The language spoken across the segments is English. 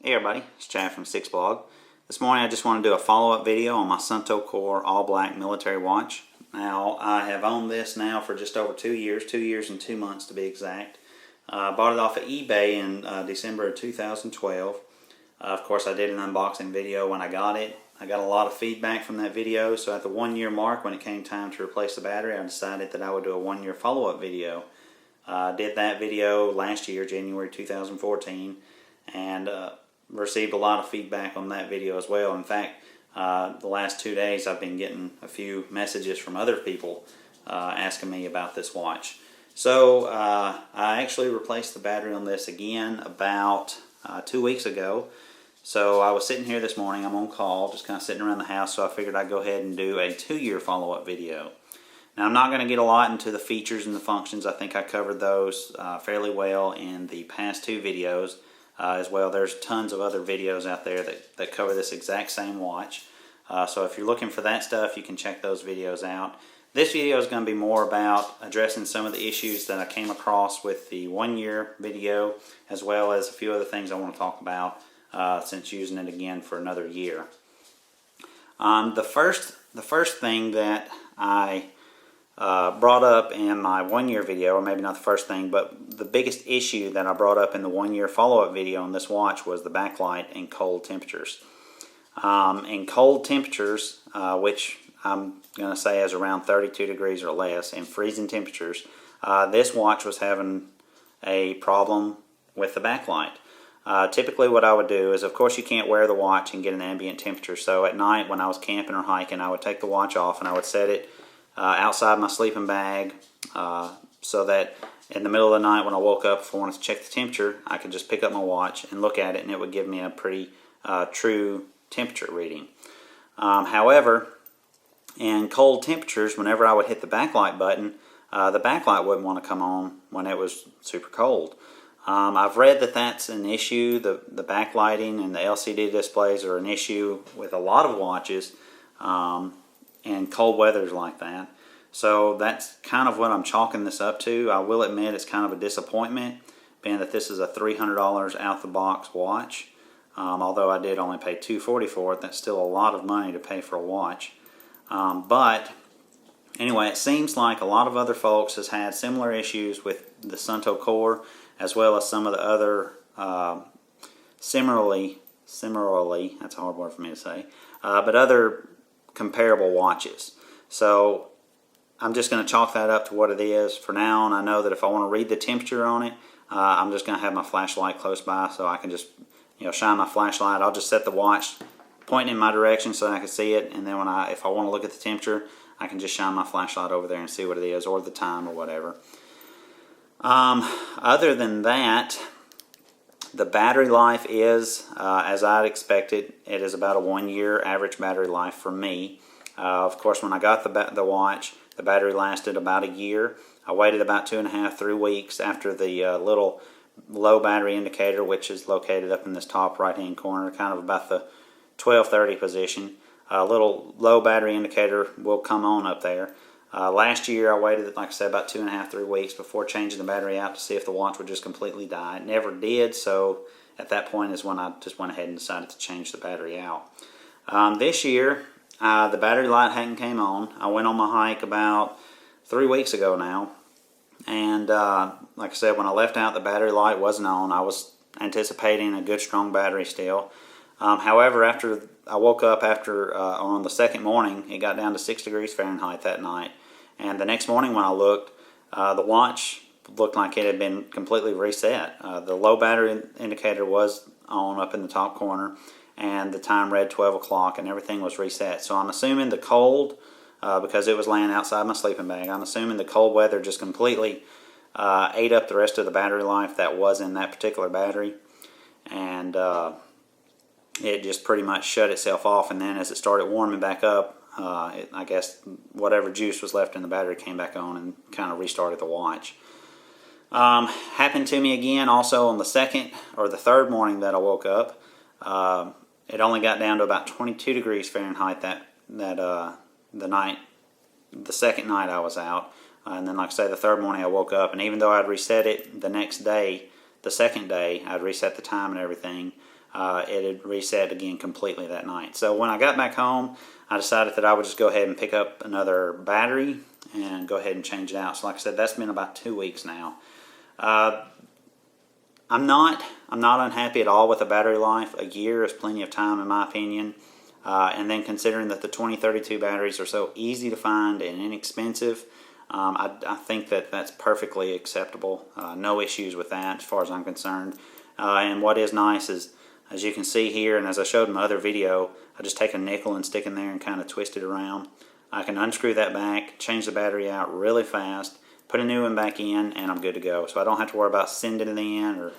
Hey everybody, it's Chad from Six Blog. This morning I just want to do a follow-up video on my Suunto Core all-black military watch. Now I have owned this now for just over 2 years, 2 years and 2 months to be exact. Bought it off of eBay in December of 2012. Of course I did an unboxing video when I got it. I got a lot of feedback from that video, so at the 1 year mark when it came time to replace the battery, I decided that I would do a 1 year follow-up video. I did that video last year, January 2014, and received a lot of feedback on that video as well. In fact, the last 2 days I've been getting a few messages from other people asking me about this watch. So I actually replaced the battery on this again about 2 weeks ago. So I was sitting here this morning, I'm on call, just kind of sitting around the house, so I figured I'd go ahead and do a 2 year follow-up video. Now I'm not going to get a lot into the features and the functions. I think I covered those fairly well in the past 2 videos. As well, there's tons of other videos out there that cover this exact same watch. So if you're looking for that stuff, you can check those videos out. This video is going to be more about addressing some of the issues that I came across with the 1 year video, as well as a few other things I want to talk about since using it again for another year. The first thing that I brought up in my 1 year video, or maybe not the first thing, but the biggest issue that I brought up in the 1 year follow-up video on this watch was the backlight in cold temperatures. In cold temperatures, which I'm going to say is around 32 degrees or less, in freezing temperatures, this watch was having a problem with the backlight. Typically what I would do is, of course you can't wear the watch and get an ambient temperature, so at night when I was camping or hiking, I would take the watch off and I would set it outside my sleeping bag so that in the middle of the night when I woke up, if I wanted to check the temperature, I could just pick up my watch and look at it and it would give me a pretty true temperature reading. However, in cold temperatures, whenever I would hit the backlight button, the backlight wouldn't want to come on when it was super cold. I've read that that's an issue. The backlighting and the LCD displays are an issue with a lot of watches. And cold weather's like that. So that's kind of what I'm chalking this up to. I will admit it's kind of a disappointment, being that this is a $300 out the box watch. Although I did only pay $240 for it, that's still a lot of money to pay for a watch. But anyway, it seems like a lot of other folks has had similar issues with the Suunto Core, as well as some of the other similarly, that's a hard word for me to say, but other comparable watches. So I'm just going to chalk that up to what it is for now, and I know that if I want to read the temperature on it, I'm just going to have my flashlight close by so I can just shine my flashlight. I'll just set the watch pointing in my direction so I can see it, and then if I want to look at the temperature, I can just shine my flashlight over there and see what it is, or the time or whatever. Other than that, the battery life is, as I'd expected, it is about a 1 year average battery life for me. Of course, when I got the watch, the battery lasted about a year. I waited about 2.5, 3 weeks after the little low battery indicator, which is located up in this top right-hand corner, kind of about the 12:30 position. A little low battery indicator will come on up there. Last year I waited, like I said, about 2.5, 3 weeks before changing the battery out to see if the watch would just completely die. It never did, so at that point is when I just went ahead and decided to change the battery out. This year, the battery light hadn't came on. I went on my hike about 3 weeks ago now, and like I said, when I left out, the battery light wasn't on. I was anticipating a good strong battery still. However, after I woke up on the second morning, it got down to 6 degrees Fahrenheit that night. And the next morning when I looked, the watch looked like it had been completely reset. The low battery indicator was on up in the top corner, and the time read 12 o'clock, and everything was reset. So I'm assuming the cold, because it was laying outside my sleeping bag, I'm assuming the cold weather just completely ate up the rest of the battery life that was in that particular battery. And it just pretty much shut itself off, and then as it started warming back up, I guess whatever juice was left in the battery came back on and kind of restarted the watch. Happened to me again also on the second or the third morning that I woke up. It only got down to about 22 degrees Fahrenheit the second night I was out. And then, like I say, the third morning I woke up, and even though I'd reset it the next day, the second day, I'd reset the time and everything, it had reset again completely that night. So when I got back home, I decided that I would just go ahead and pick up another battery and go ahead and change it out. So like I said, that's been about 2 weeks now. I'm not unhappy at all with the battery life. A year is plenty of time in my opinion. And then considering that the 2032 batteries are so easy to find and inexpensive, I think that that's perfectly acceptable. No issues with that as far as I'm concerned. And what is nice is, as you can see here, and as I showed in my other video, I just take a nickel and stick in there and kind of twist it around. I can unscrew that back, change the battery out really fast, put a new one back in, and I'm good to go. So I don't have to worry about sending it in or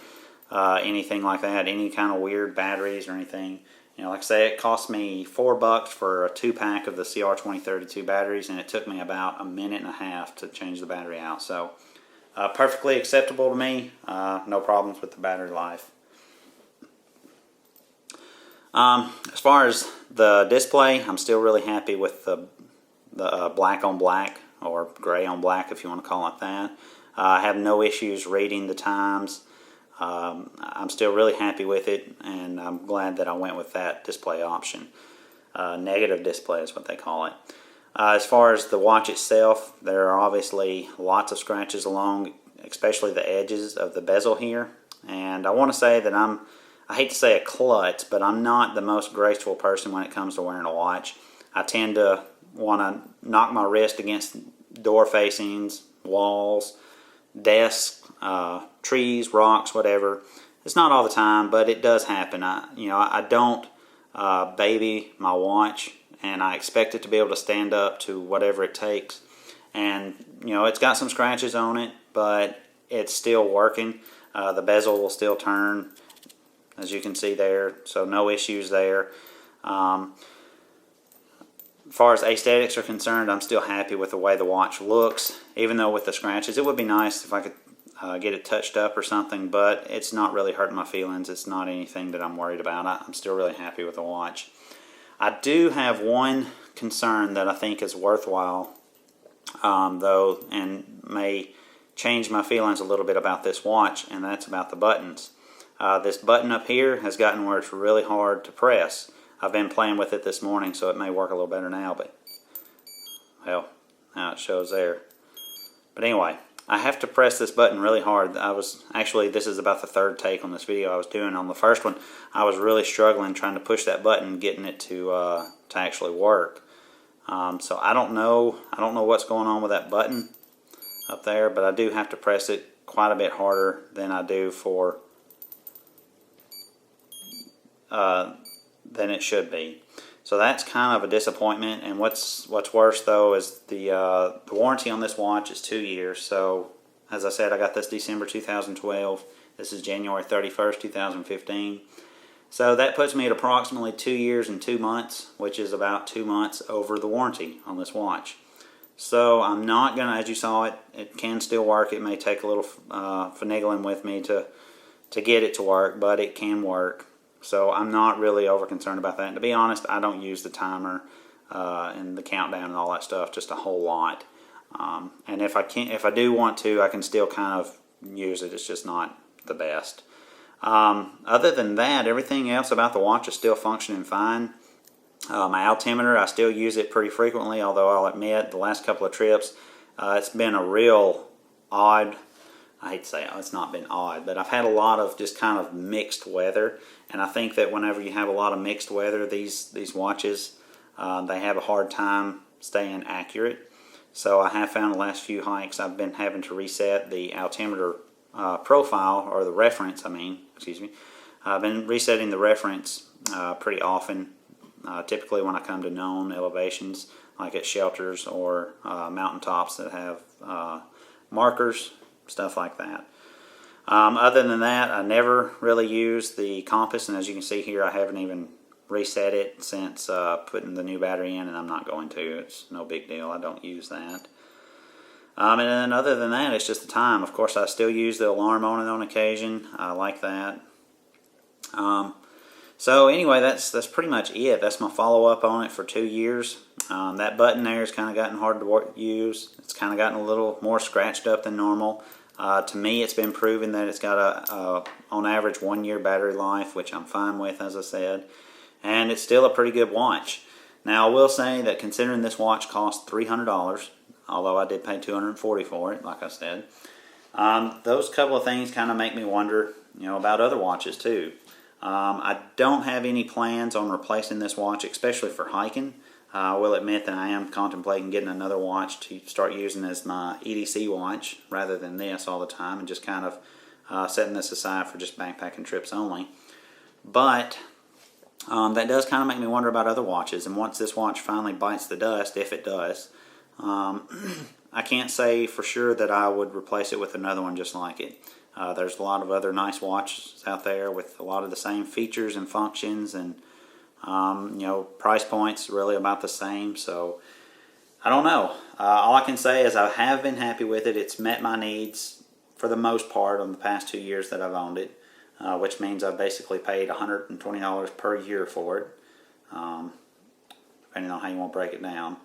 anything like that, any kind of weird batteries or anything. You know, like I say, it cost me $4 for a 2-pack of the CR2032 batteries, and it took me about 1.5 minutes to change the battery out. So perfectly acceptable to me. No problems with the battery life. As far as the display, I'm still really happy with the black on black, or gray on black if you want to call it that. I have no issues reading the times. I'm still really happy with it, and I'm glad that I went with that display option. Negative display is what they call it. As far as the watch itself, there are obviously lots of scratches along, especially the edges of the bezel here. And I want to say that I hate to say a klutz, but I'm not the most graceful person when it comes to wearing a watch. I tend to want to knock my wrist against door facings, walls, desks, trees, rocks, whatever. It's not all the time, but it does happen. I don't baby my watch, and I expect it to be able to stand up to whatever it takes. And it's got some scratches on it, but it's still working. The bezel will still turn, as you can see there, so no issues there. As far as aesthetics are concerned, I'm still happy with the way the watch looks, even though with the scratches. It would be nice if I could get it touched up or something, but it's not really hurting my feelings. It's not anything that I'm worried about. I'm still really happy with the watch. I do have one concern that I think is worthwhile, though, and may change my feelings a little bit about this watch, and that's about the buttons. This button up here has gotten where it's really hard to press. I've been playing with it this morning, so it may work a little better now, but, well, now it shows there. But anyway, I have to press this button really hard. This is about the third take on this video I was doing. On the first one, I was really struggling trying to push that button, getting it to actually work. So I don't know what's going on with that button up there, but I do have to press it quite a bit harder than I do for than it should be. So that's kind of a disappointment. And what's worse though is the warranty on this watch is 2 years. So as I said, I got this December 2012. This is January 31st, 2015. So that puts me at approximately 2 years and 2 months, which is about 2 months over the warranty on this watch. So I'm not gonna, as you saw, it can still work. It may take a little finagling with me to get it to work, but it can work. So I'm not really over concerned about that. And to be honest, I don't use the timer and the countdown and all that stuff just a whole lot. And if I do want to, I can still kind of use it. It's just not the best. Other than that, everything else about the watch is still functioning fine. My altimeter, I still use it pretty frequently, although I'll admit the last couple of trips, it's been a real odd, I hate to say it's not been odd, but I've had a lot of just kind of mixed weather, and I think that whenever you have a lot of mixed weather, these watches, they have a hard time staying accurate. So I have found the last few hikes I've been having to reset the altimeter profile, or the reference, I've been resetting the reference pretty often, typically when I come to known elevations, like at shelters or mountaintops that have markers, stuff like that. Other than that, I never really use the compass, and as you can see here, I haven't even reset it since putting the new battery in, and I'm not going to. It's no big deal. I don't use that. And then other than that, it's just the time. Of course, I still use the alarm on it on occasion. I like that. So anyway, that's pretty much it. That's my follow-up on it for 2 years. That button there has kind of gotten hard to use. It's kind of gotten a little more scratched up than normal. To me, it's been proven that it's got on average 1 year battery life, which I'm fine with, as I said. And it's still a pretty good watch. Now, I will say that considering this watch cost $300, although I did pay $240 for it, like I said, those couple of things kind of make me wonder, about other watches too. I don't have any plans on replacing this watch, especially for hiking. I will admit that I am contemplating getting another watch to start using as my EDC watch rather than this all the time, and just kind of setting this aside for just backpacking trips only. But that does kind of make me wonder about other watches, and once this watch finally bites the dust, if it does, I can't say for sure that I would replace it with another one just like it. There's a lot of other nice watches out there with a lot of the same features and functions, and price points really about the same. So I don't know. All I can say is I have been happy with it. It's met my needs for the most part on the past 2 years that I've owned it, which means I've basically paid $120 per year for it, depending on how you want to break it down.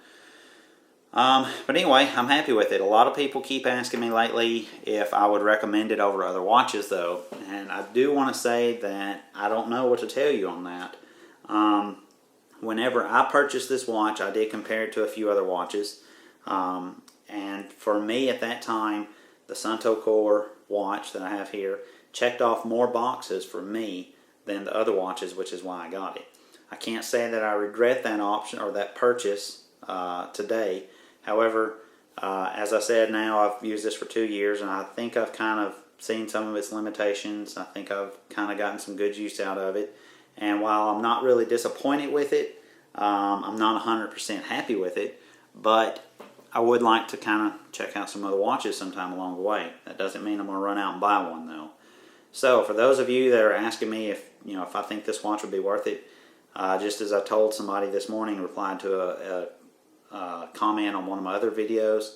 But anyway, I'm happy with it. A lot of people keep asking me lately if I would recommend it over other watches, though, and I do want to say that I don't know what to tell you on that. Whenever I purchased this watch, I did compare it to a few other watches, and for me at that time, the Suunto Core watch that I have here checked off more boxes for me than the other watches, which is why I got it. I can't say that I regret that option or that purchase today. However, as I said, now I've used this for 2 years, and I think I've kind of seen some of its limitations. I think I've kind of gotten some good use out of it. And while I'm not really disappointed with it, I'm not 100% happy with it, but I would like to kind of check out some other watches sometime along the way. That doesn't mean I'm going to run out and buy one, though. So for those of you that are asking me if I think this watch would be worth it, just as I told somebody this morning, replied to a comment on one of my other videos,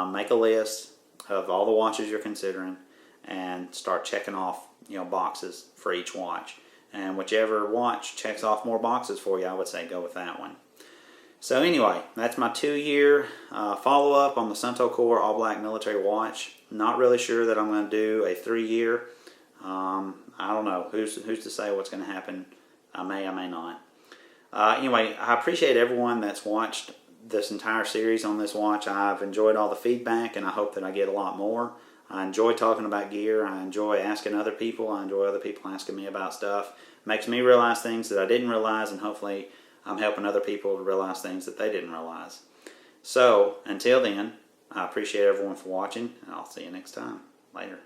make a list of all the watches you're considering and start checking off boxes for each watch. And whichever watch checks off more boxes for you, I would say go with that one. So anyway, that's my 2-year follow-up on the Suunto Core all-black military watch. Not really sure that I'm going to do a 3-year. I don't know. Who's to say what's going to happen? I may not. Anyway, I appreciate everyone that's watched this entire series on this watch. I've enjoyed all the feedback, and I hope that I get a lot more. I enjoy talking about gear. I enjoy asking other people. I enjoy other people asking me about stuff. Makes me realize things that I didn't realize, and hopefully I'm helping other people to realize things that they didn't realize. So, until then, I appreciate everyone for watching, and I'll see you next time. Later.